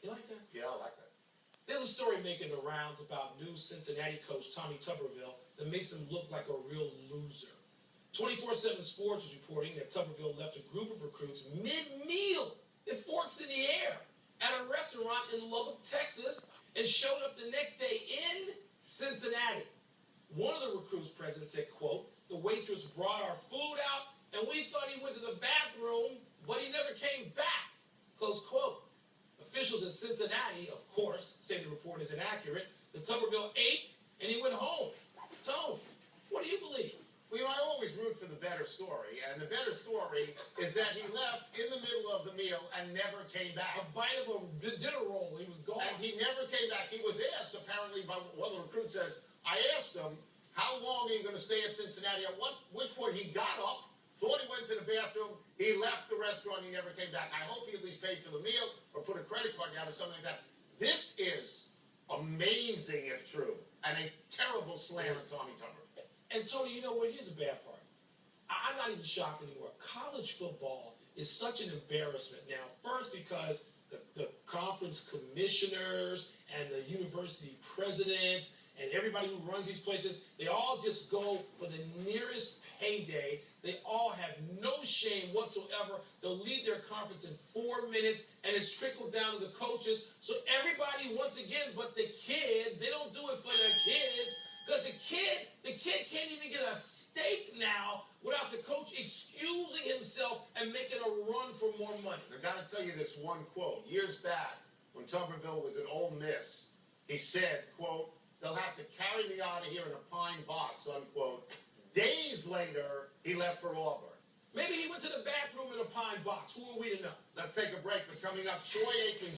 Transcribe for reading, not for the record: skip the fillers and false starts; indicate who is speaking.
Speaker 1: You like that?
Speaker 2: Yeah, I like that.
Speaker 1: There's a story making the rounds about new Cincinnati coach Tommy Tuberville that makes him look like a real loser. 24/7 Sports is reporting that Tuberville left a group of recruits mid-meal, with forks in the air, at a restaurant in Lubbock, Texas, and showed up the next day in Cincinnati. One of the recruits present said, quote, "The waitress brought our food out, and we thought he went to the bathroom, but he never came back," close quote. Officials in Cincinnati, of course, say the report is inaccurate. The Tuberville ate, and he went home. Tone, what do you believe?
Speaker 2: Well, I always root for the better story, and the better story is that he left in the middle of the meal and never came back.
Speaker 1: A bite of a dinner roll, he was gone.
Speaker 2: And he never came back. He was asked, apparently, by one of the recruits says, I asked him, how long are you going to stay at Cincinnati? At which point he got up, thought he went to the bathroom, he left the restaurant, he never came back. I hope he at least paid for the meal or put a credit card down or something like that. This is amazing if true, and a terrible slam at Tommy Tuberville.
Speaker 1: And Tony, you know what? Here's the bad part. I'm not even shocked anymore. College football is such an embarrassment now. First, because the conference commissioners and the university presidents and everybody who runs these places, they all just go for the nearest payday. They all have no shame whatsoever. They'll leave their conference in 4 minutes, and it's trickled down to the coaches. So everybody, once again, but the kid, they don't do it for their kids. Because the kid can't even get a steak now without the coach excusing himself and making a run for more money.
Speaker 2: I got to tell you this one quote. Years back, when Tuberville was at Ole Miss, he said, quote, "They'll have to carry me out of here in a pine box," unquote. Days later, he left for Auburn.
Speaker 1: Maybe he went to the bathroom in a pine box. Who are we to know?
Speaker 2: Let's take a break. But coming up, Troy Aikman